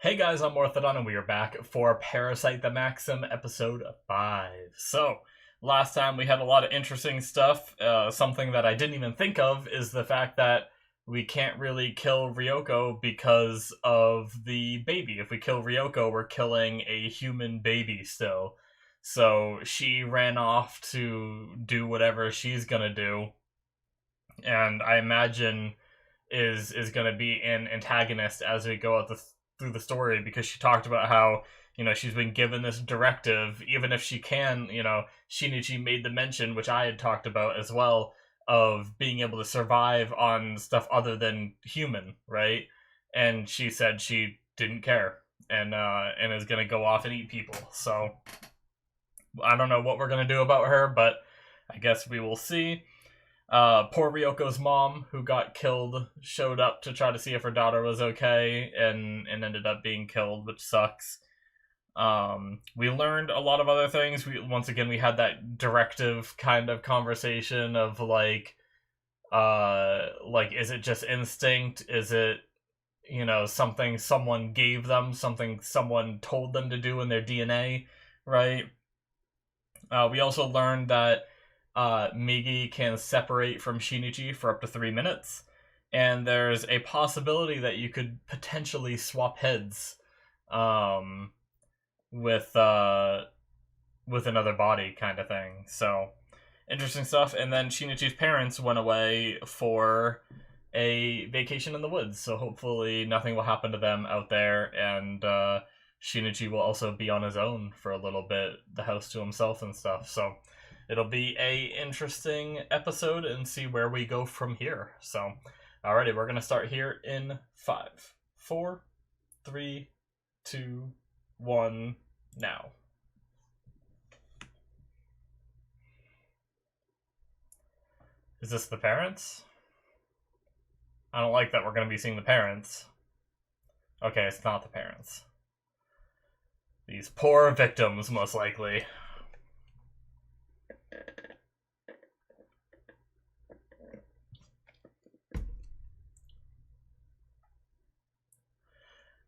Hey guys, I'm Morthadon and we are back for Parasyte the Maxim episode 5. So, last time we had a lot of interesting stuff. Something that I didn't even think of is the fact that we can't really kill Ryoko because of the baby. If we kill Ryoko, we're killing a human baby still. So, she ran off to do whatever she's gonna do. And I imagine is going to be an antagonist as we go through the story, because she talked about how she's been given this directive, even if she can. Shinichi made the mention, which I had talked about as well, of being able to survive on stuff other than human, right? And she said she didn't care, and is going to go off and eat people. So I don't know what we're going to do about her, but I guess we will see. Poor Ryoko's mom, who got killed, showed up to try to see if her daughter was okay, and ended up being killed, which sucks. We learned a lot of other things. Once again, we had that directive kind of conversation of is it just instinct? Is it, something someone gave them, something someone told them to do in their DNA, right? We also learned that Migi can separate from Shinichi for up to 3 minutes, and there's a possibility that you could potentially swap heads with another body kind of thing. So interesting stuff. And then Shinichi's parents went away for a vacation in the woods, so hopefully nothing will happen to them out there, and Shinichi will also be on his own for a little bit, the house to himself and stuff. So it'll be a interesting episode and see where we go from here. So, alrighty, we're gonna start here in 5, 4, 3, 2, 1, now. Is this the parents? I don't like that we're gonna be seeing the parents. Okay, it's not the parents. These poor victims, most likely.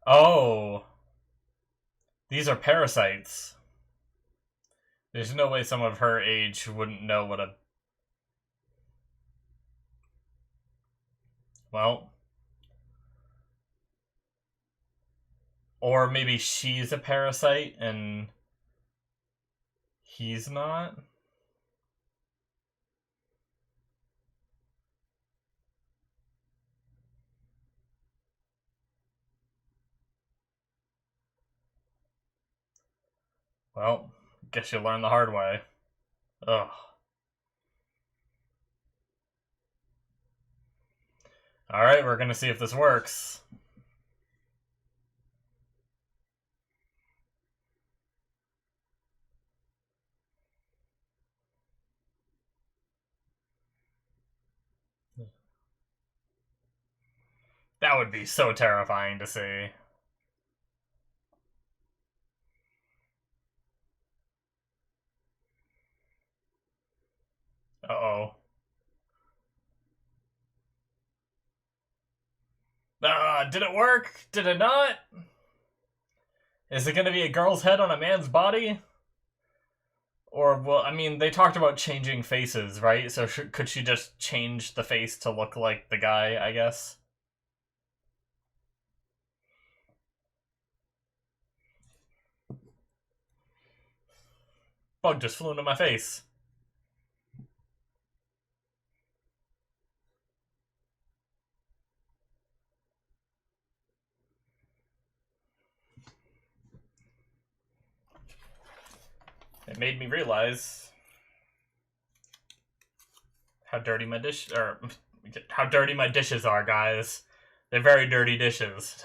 Oh. These are parasites. There's no way someone of her age wouldn't know what a... Well... Or maybe she's a parasite and he's not? Well, guess you'll learn the hard way. Ugh. Alright, we're gonna see if this works. That would be so terrifying to see. Uh-oh. Did it work? Did it not? Is it gonna be a girl's head on a man's body? Or, well, I mean, they talked about changing faces, right? So could she just change the face to look like the guy, I guess? Bug just flew into my face. It made me realize how dirty my how dirty my dishes are, guys. They're very dirty dishes.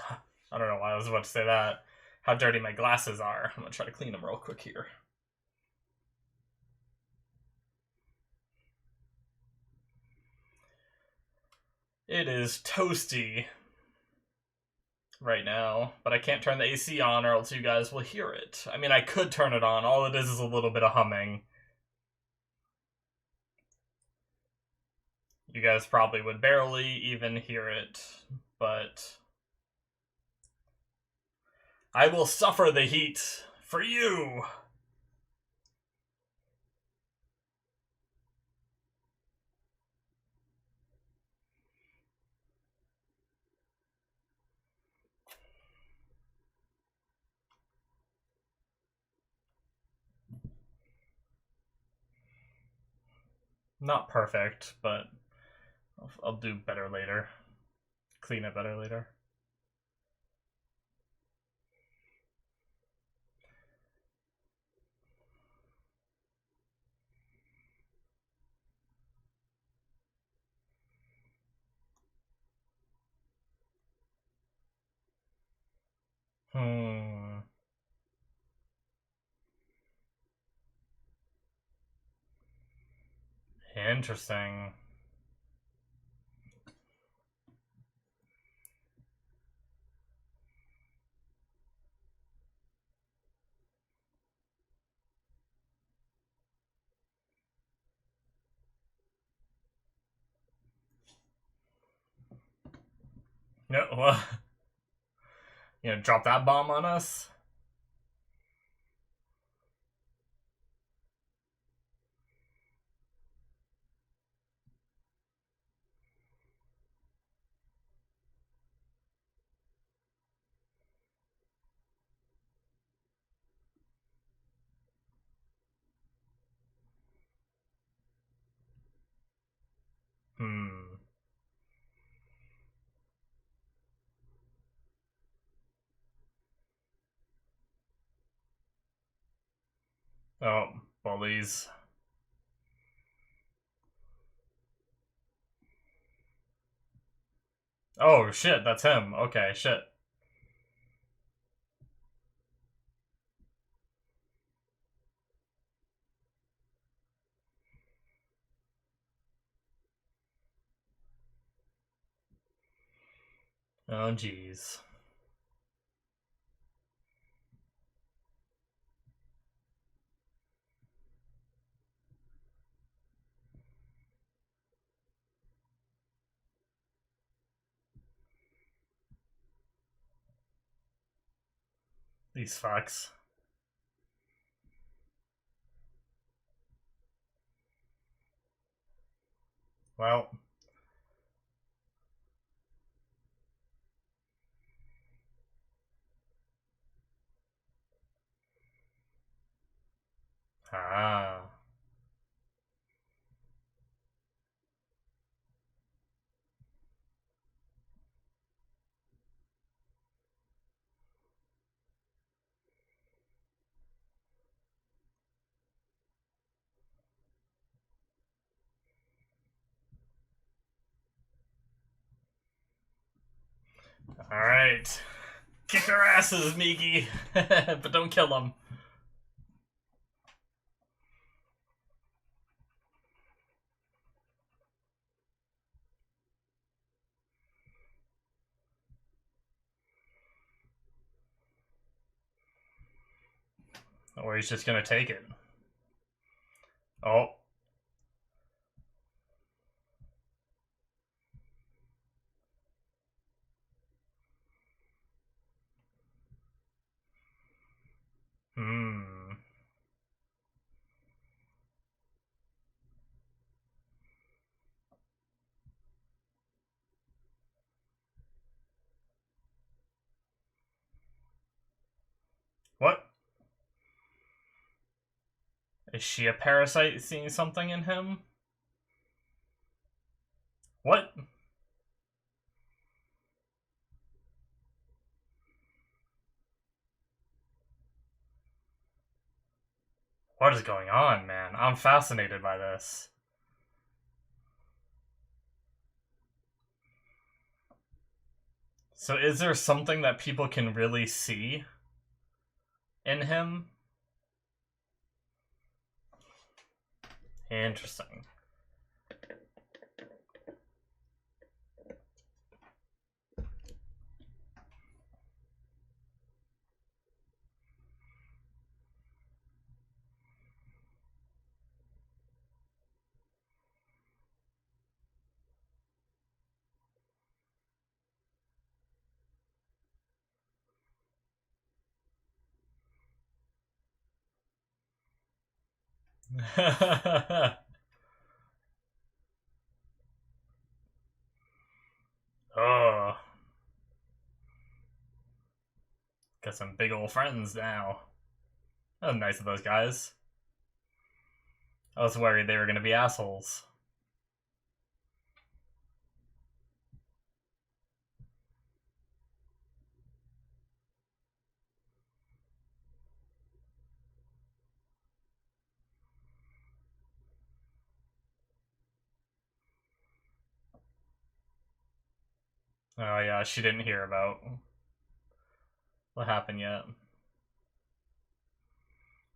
I don't know why I was about to say that. How dirty my glasses are. I'm gonna try to clean them real quick here. It is toasty right now, but I can't turn the AC on or else you guys will hear it. I mean, I could turn it on. All it is a little bit of humming. You guys probably would barely even hear it, but I will suffer the heat for you. Not perfect, but I'll do better later. Clean it better later. Interesting. No, well, drop that bomb on us? Oh, bullies. Oh, shit, that's him. Okay, shit. Oh, jeez. These fucks. Well. Ah. Alright. Kick their asses, Miki. But don't kill them. Or he's just gonna take it. Oh. What? Is she a parasite seeing something in him? What? What is going on, man? I'm fascinated by this. So is there something that people can really see in him? Interesting. Oh, got some big old friends now. That was nice of those guys. I was worried they were gonna be assholes. Oh yeah, she didn't hear about what happened yet.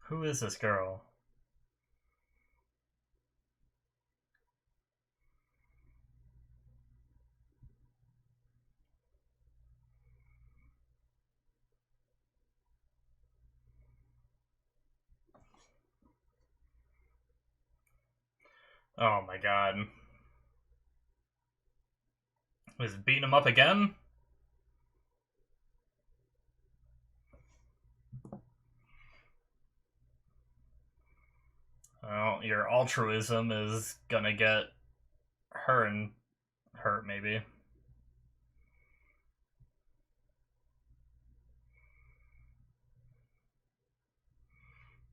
Who is this girl? Oh my god. Was beating him up again? Well, your altruism is gonna get her and hurt, maybe.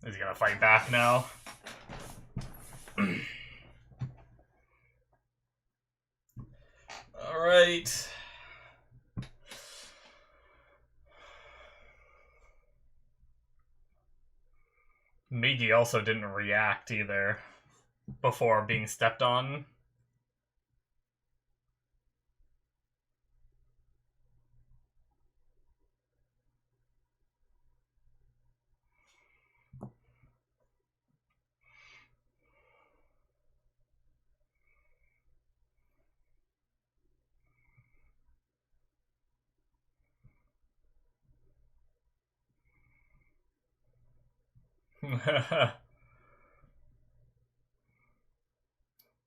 Is he gonna fight back now? Alright. Migi also didn't react either before being stepped on.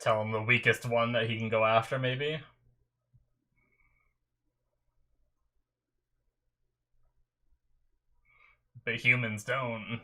Tell him the weakest one that he can go after, maybe? But humans don't.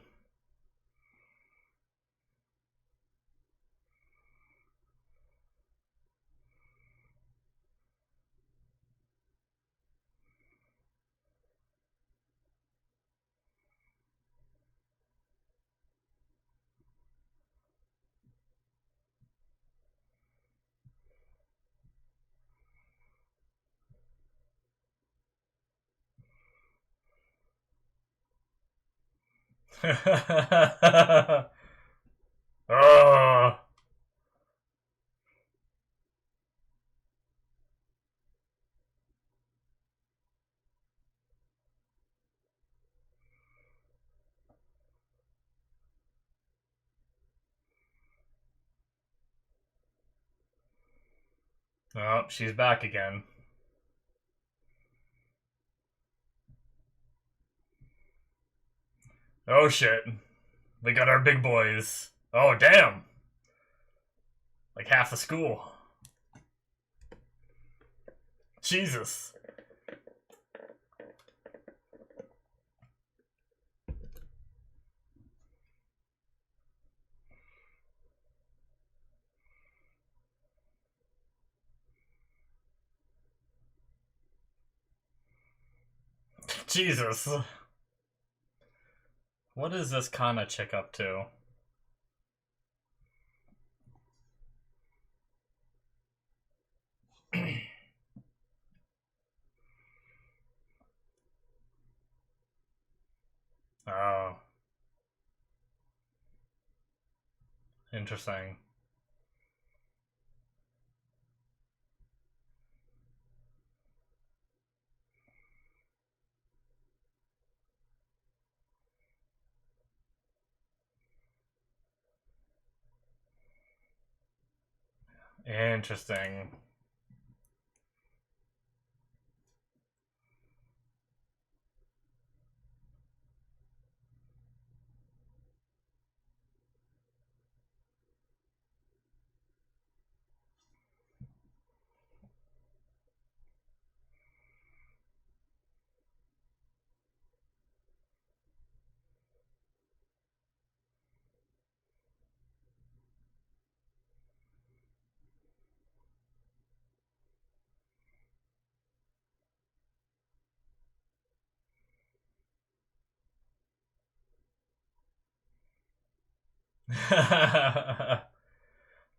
Oh. Oh, she's back again. Oh shit. We got our big boys. Oh damn. Like half the school. Jesus. Jesus. What is this Kana chick up to? Oh. Interesting. Interesting.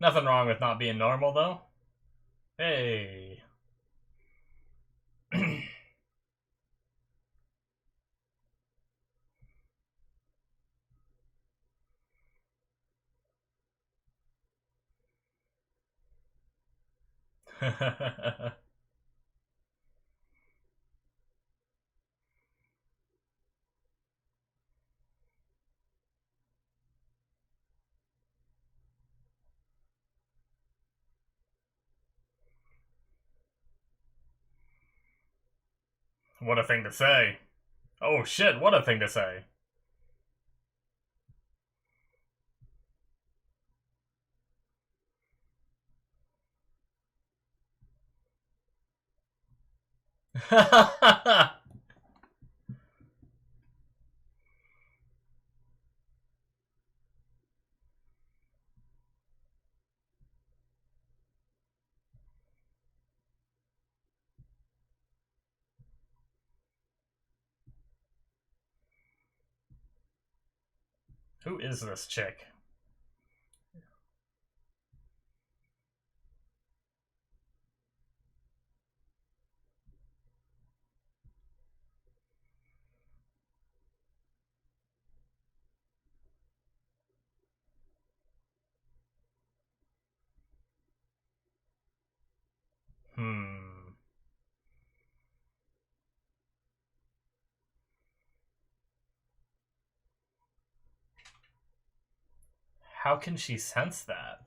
Nothing wrong with not being normal, though. Hey. What a thing to say. Oh shit, what a thing to say. Who is this chick? Hmm. How can she sense that?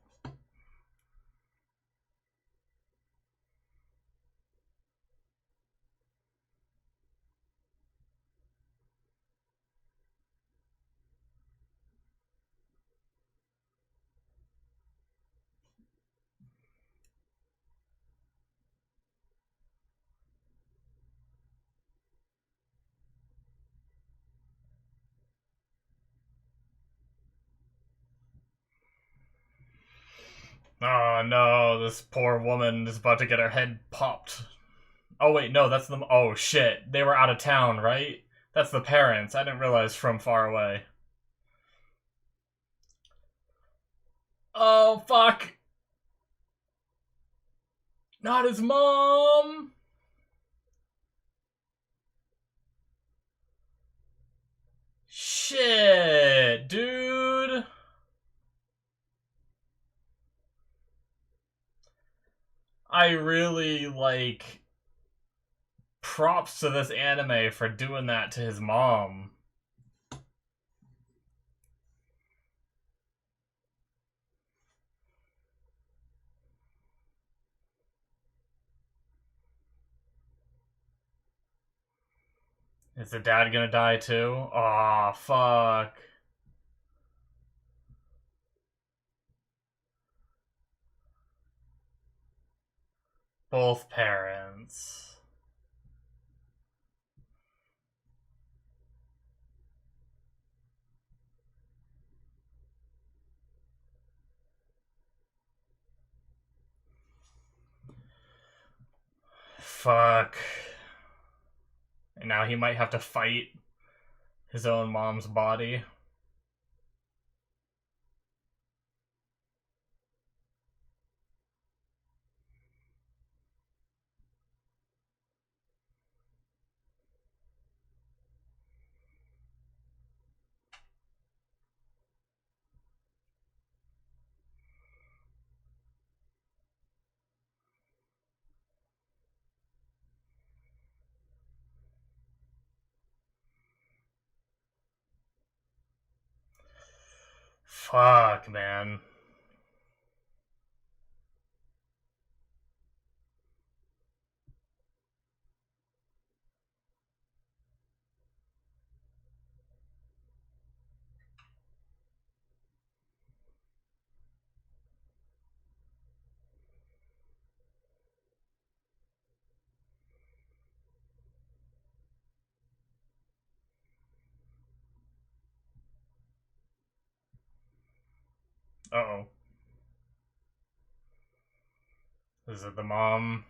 Oh no, this poor woman is about to get her head popped. Oh wait, no, that's the... Oh shit, they were out of town, right? That's the parents. I didn't realize from far away. Oh fuck! Not his mom! Shit, dude! I really, like... Props to this anime for doing that to his mom. Is the dad gonna die too? Aw, fuck. Both parents. Fuck. And now he might have to fight his own mom's body. Fuck, man. Uh-oh. Is it the mom?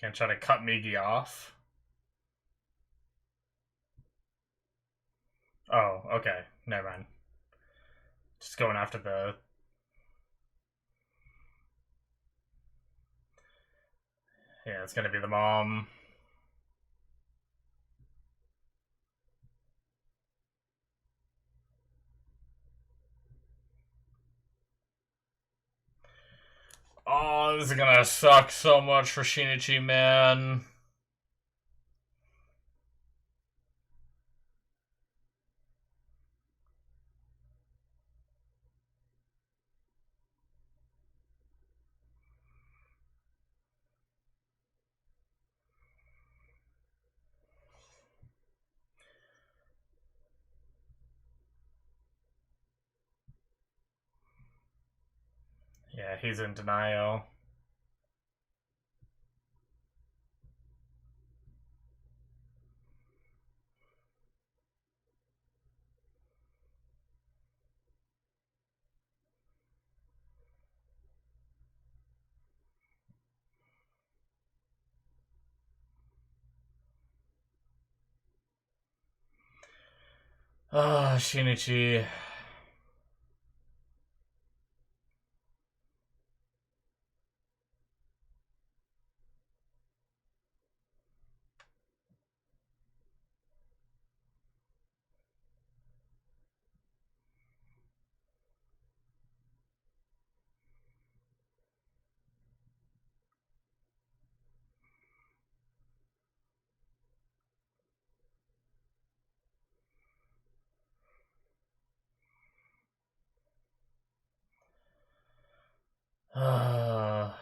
Gonna try to cut Migi off. Oh, okay. Never mind. Just going after the... Yeah, it's gonna be the mom. Oh, this is gonna suck so much for Shinichi, man. Yeah, he's in denial. Ah, Shinichi. Ah.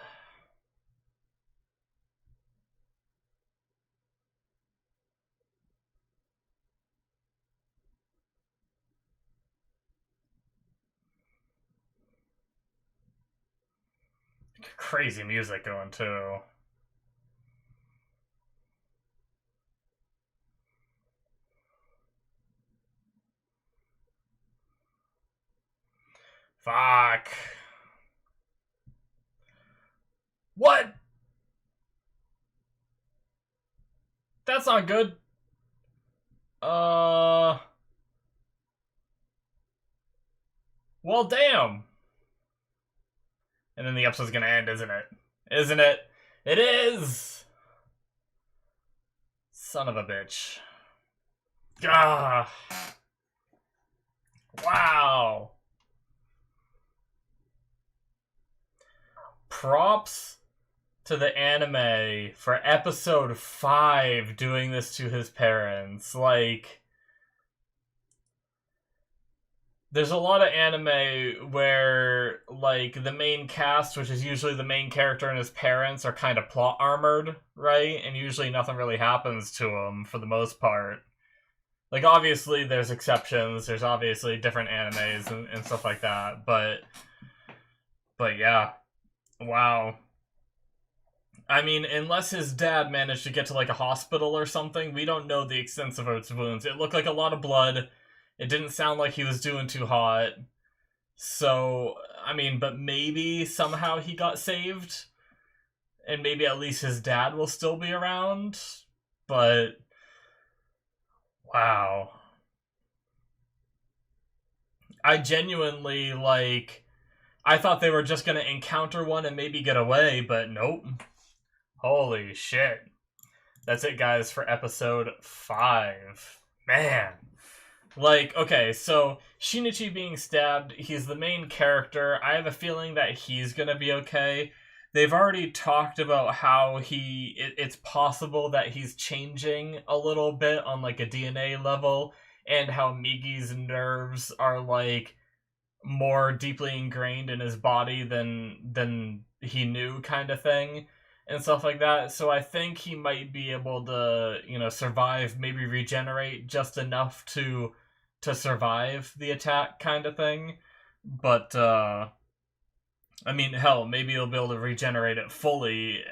Crazy music going too. Fuck. What? That's not good. Well, damn. And then the episode's gonna end, isn't it? Isn't it? It is! Son of a bitch. Gah. Wow. Props to the anime for episode 5 doing this to his parents. Like, there's a lot of anime where, like, the main cast, which is usually the main character and his parents, are kind of plot armored, right? And usually nothing really happens to them for the most part. Like, obviously there's exceptions, there's obviously different animes and stuff like that, but yeah. Wow. I mean, unless his dad managed to get to, like, a hospital or something, we don't know the extent of his wounds. It looked like a lot of blood. It didn't sound like he was doing too hot. So, I mean, but maybe somehow he got saved. And maybe at least his dad will still be around. But, wow. I genuinely, like, I thought they were just gonna encounter one and maybe get away, but nope. Holy shit. That's it, guys, for episode 5. Man. Like, okay, so Shinichi being stabbed, he's the main character. I have a feeling that he's gonna be okay. They've already talked about how it's possible that he's changing a little bit on, like, a DNA level, and how Migi's nerves are, like, more deeply ingrained in his body than he knew, kind of thing, and stuff like that. So I think he might be able to, you know, survive, maybe regenerate just enough to survive the attack, kind of thing. But I mean, hell, maybe he'll be able to regenerate it fully,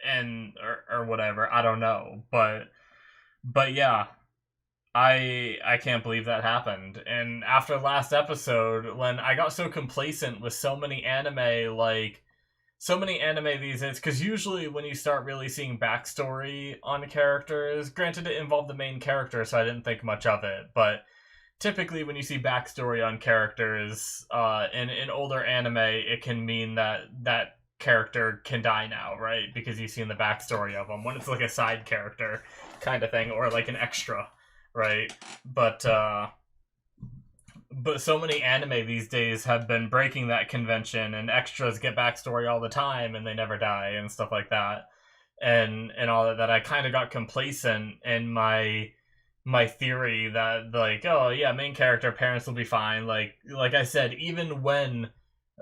and or whatever. I don't know, but yeah. I can't believe that happened. And after last episode, when I got so complacent with so many anime, like, so many anime these days, because usually when you start really seeing backstory on characters, granted it involved the main character, so I didn't think much of it, but typically when you see backstory on characters in older anime, it can mean that that character can die now, right? Because you've seen the backstory of them. When it's like a side character kind of thing, or like an extra, right? But so many anime these days have been breaking that convention, and extras get backstory all the time, and they never die, and stuff like that, and all that. That I kind of got complacent in my theory that, like, oh yeah, main character parents will be fine. Like I said, even when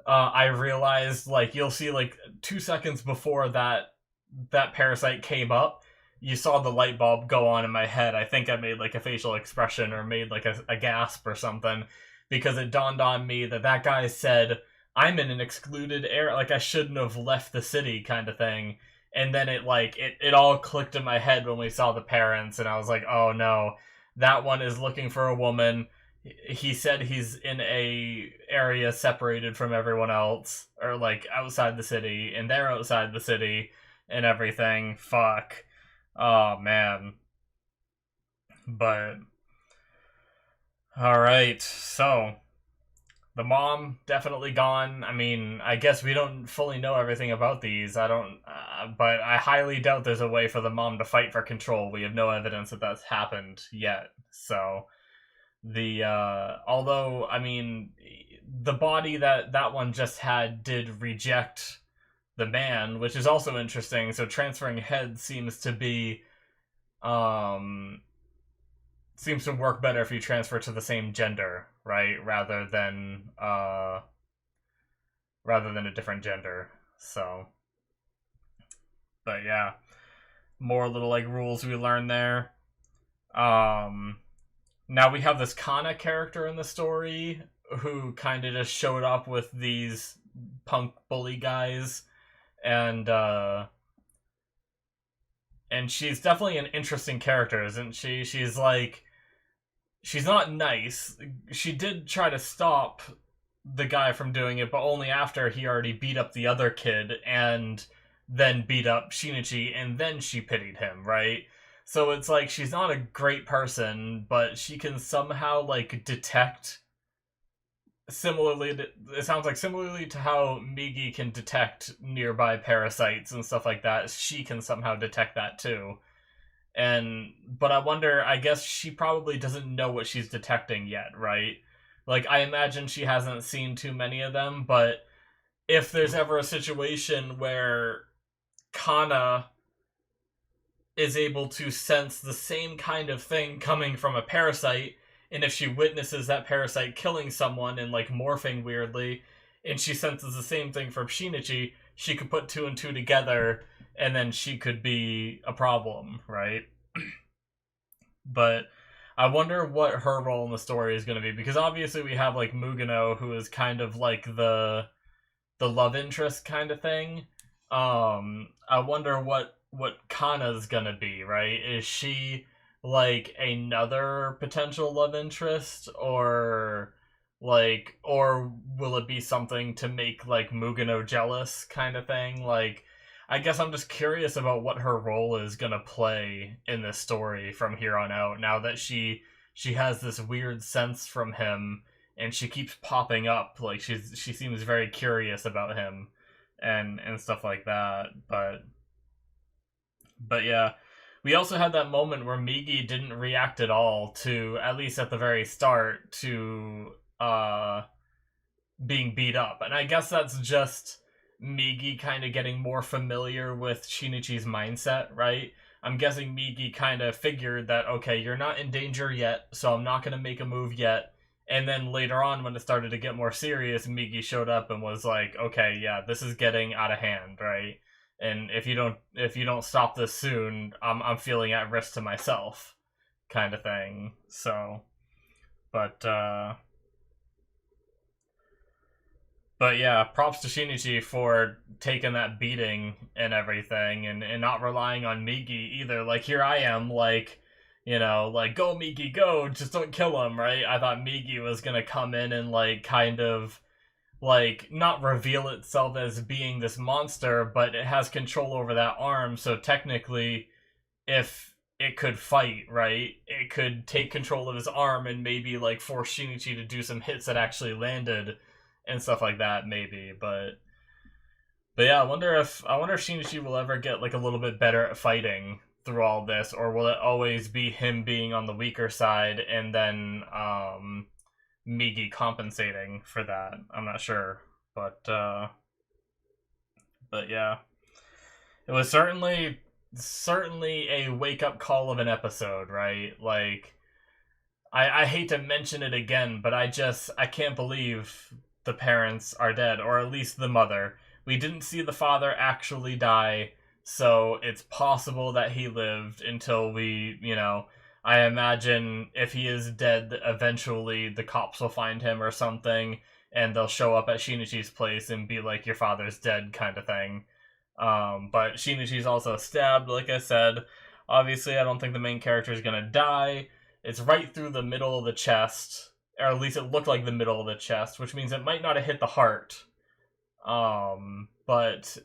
I realized, like, you'll see like 2 seconds before that Parasyte came up, you saw the light bulb go on in my head. I think I made like a facial expression or made like a gasp or something, because it dawned on me that that guy said, I'm in an excluded area, like I shouldn't have left the city kind of thing. And then it all clicked in my head when we saw the parents, and I was like, oh no, that one is looking for a woman. He said he's in a area separated from everyone else, or like outside the city, and they're outside the city and everything. Fuck. Oh, man. But, alright, so, the mom, definitely gone. I mean, I guess we don't fully know everything about these. But I highly doubt there's a way for the mom to fight for control. We have no evidence that that's happened yet. So, although, I mean, the body that one just had did reject the man, which is also interesting. So transferring heads seems to work better if you transfer to the same gender, right? Rather than a different gender. So, but yeah, more little like rules we learn there. Now we have this Kana character in the story who kind of just showed up with these punk bully guys. And she's definitely an interesting character, isn't she? She's not nice. She did try to stop the guy from doing it, but only after he already beat up the other kid and then beat up Shinichi, and then she pitied him, right? So it's like she's not a great person, but she can somehow like detect. It sounds like similarly to how Migi can detect nearby parasites and stuff like that, she can somehow detect that too. But I wonder, I guess she probably doesn't know what she's detecting yet, right? Like, I imagine she hasn't seen too many of them, but if there's ever a situation where Kana is able to sense the same kind of thing coming from a parasite, and if she witnesses that parasite killing someone and like morphing weirdly, and she senses the same thing from Shinichi, she could put two and two together, and then she could be a problem, right? But I wonder what her role in the story is going to be, because obviously we have like Mugano, who is kind of like the love interest kind of thing. I wonder what Kana's gonna be, right? Is she like another potential love interest, or will it be something to make like Mugano jealous kind of thing? Like, I guess I'm just curious about what her role is gonna play in this story from here on out, now that she has this weird sense from him, and she keeps popping up. Like, she seems very curious about him and stuff like that. But yeah, we also had that moment where Migi didn't react at all to, at least at the very start, to being beat up. And I guess that's just Migi kind of getting more familiar with Shinichi's mindset, right? I'm guessing Migi kind of figured that, okay, you're not in danger yet, so I'm not going to make a move yet. And then later on, when it started to get more serious, Migi showed up and was like, okay, yeah, this is getting out of hand, right? And if you don't stop this soon, I'm feeling at risk to myself, kind of thing. So, but yeah, props to Shinichi for taking that beating and everything, and not relying on Migi either. Like, here I am, like, you know, like, go Migi, go, just don't kill him, right? I thought Migi was gonna come in and like kind of like, not reveal itself as being this monster, but it has control over that arm, so technically, if it could fight, right, it could take control of his arm and maybe, like, force Shinichi to do some hits that actually landed and stuff like that, maybe, but yeah, I wonder if Shinichi will ever get, like, a little bit better at fighting through all this, or will it always be him being on the weaker side and then Migi compensating for that? I'm not sure, but yeah, it was certainly a wake up call of an episode, right? Like, I hate to mention it again, but I can't believe the parents are dead, or at least the mother. We didn't see the father actually die, so it's possible that he lived until I imagine if he is dead, eventually the cops will find him or something, and they'll show up at Shinichi's place and be like, your father's dead, kind of thing. But Shinichi's also stabbed, like I said. Obviously, I don't think the main character is gonna die. It's right through the middle of the chest, or at least it looked like the middle of the chest, which means it might not have hit the heart. But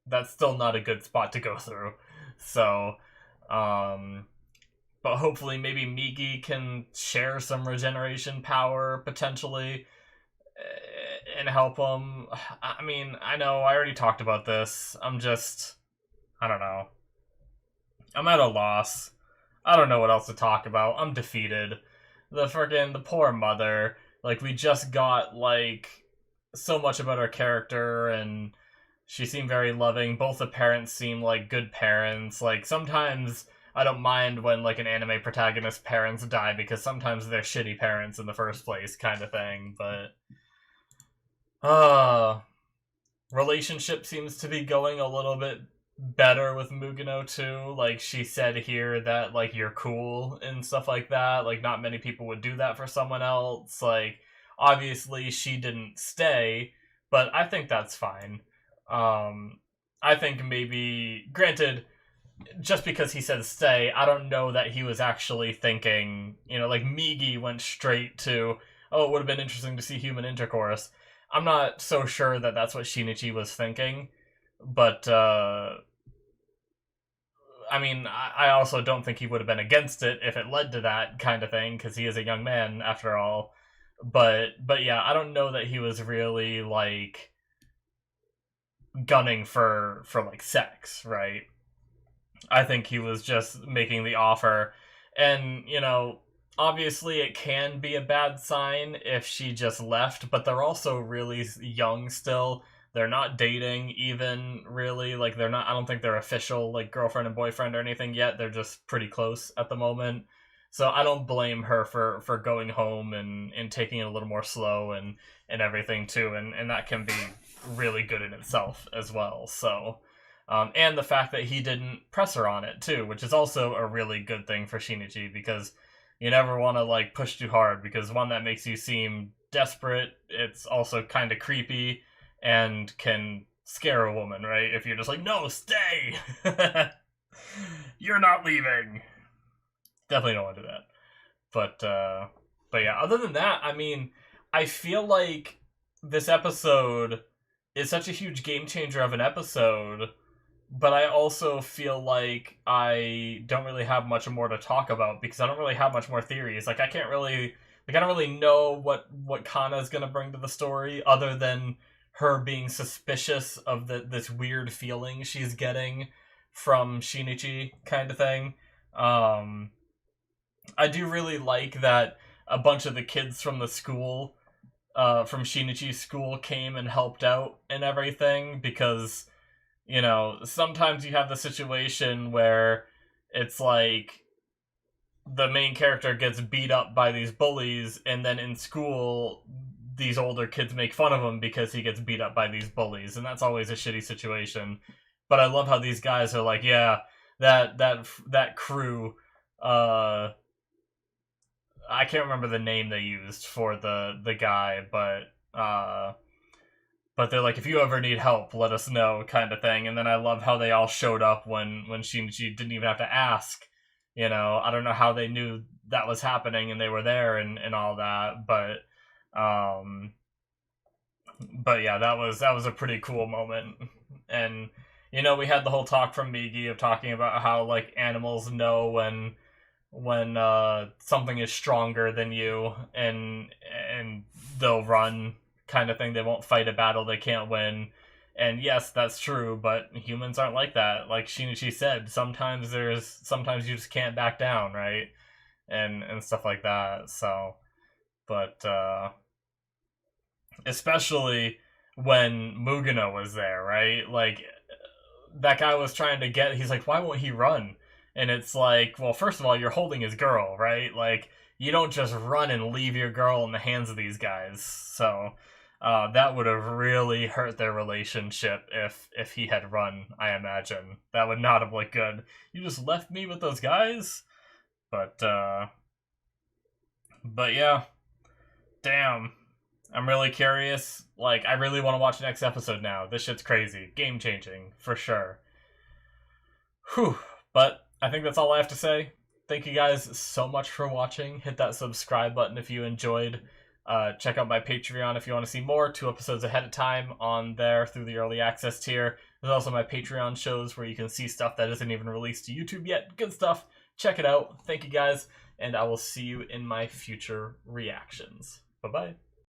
that's still not a good spot to go through. So, but hopefully maybe Migi can share some regeneration power, potentially, and help him. I mean, I know I already talked about this. I don't know. I'm at a loss. I don't know what else to talk about. I'm defeated. The poor mother. Like, we just got, like, so much about her character, and she seemed very loving. Both the parents seem like good parents. Like, sometimes I don't mind when, like, an anime protagonist's parents die, because sometimes they're shitty parents in the first place, kind of thing, but relationship seems to be going a little bit better with Mugano too. Like, she said here that, like, you're cool and stuff like that. Like, not many people would do that for someone else. Like, obviously she didn't stay, but I think that's fine. I think maybe, granted, just because he said stay, I don't know that he was actually thinking, like, Migi went straight to, oh, it would have been interesting to see human intercourse. I'm not so sure that that's what Shinichi was thinking, but, I mean, I also don't think he would have been against it if it led to that kind of thing, because he is a young man, after all. But yeah, I don't know that he was really, like, gunning for like, sex, right? I think he was just making the offer, and, obviously it can be a bad sign if she just left, but they're also really young still. They're not dating even, really. Like, I don't think they're official, like, girlfriend and boyfriend or anything yet. They're just pretty close at the moment. So I don't blame her for going home and taking it a little more slow and everything too, and that can be really good in itself as well. So, and the fact that he didn't press her on it too, which is also a really good thing for Shinichi, because you never want to, like, push too hard, because one, that makes you seem desperate. It's also kind of creepy and can scare a woman, right? If you're just like, no, stay! You're not leaving! Definitely don't want to do that. But yeah, other than that, I mean, I feel like this episode is such a huge game changer of an episode, but I also feel like I don't really have much more to talk about, because I don't really have much more theories. Like, I don't really know what Kana's gonna bring to the story, other than her being suspicious of this weird feeling she's getting from Shinichi, kind of thing. I do really like that a bunch of the kids from the school, from Shinichi's school, came and helped out and everything, because, sometimes you have the situation where it's like the main character gets beat up by these bullies, and then in school these older kids make fun of him because he gets beat up by these bullies, and that's always a shitty situation. But I love how these guys are like, yeah, that crew, I can't remember the name they used for the guy, but they're like, if you ever need help, let us know, kind of thing. And then I love how they all showed up when Shinichi didn't even have to ask. I don't know how they knew that was happening and they were there and all that, but But yeah, that was a pretty cool moment. And you know, we had the whole talk from Migi of talking about how like animals know when something is stronger than you, and they'll run, kind of thing. They won't fight a battle they can't win. And yes, that's true, but humans aren't like that. Like she said, sometimes you just can't back down, right? And stuff like that. So, but especially when Mugano was there, right? Like that guy was trying to get. He's like, why won't he run? And it's like, well, first of all, you're holding his girl, right? Like you don't just run and leave your girl in the hands of these guys. So that would have really hurt their relationship if he had run. I imagine that would not have looked good. You just left me with those guys, but yeah, damn. I'm really curious. Like, I really want to watch the next episode now. This shit's crazy. Game changing, for sure. Whew. But I think that's all I have to say. Thank you guys so much for watching. Hit that subscribe button if you enjoyed. Check out my Patreon if you want to see more. 2 episodes ahead of time on there through the early access tier. There's also my Patreon shows where you can see stuff that isn't even released to YouTube yet. Good stuff. Check it out. Thank you guys. And I will see you in my future reactions. Bye-bye.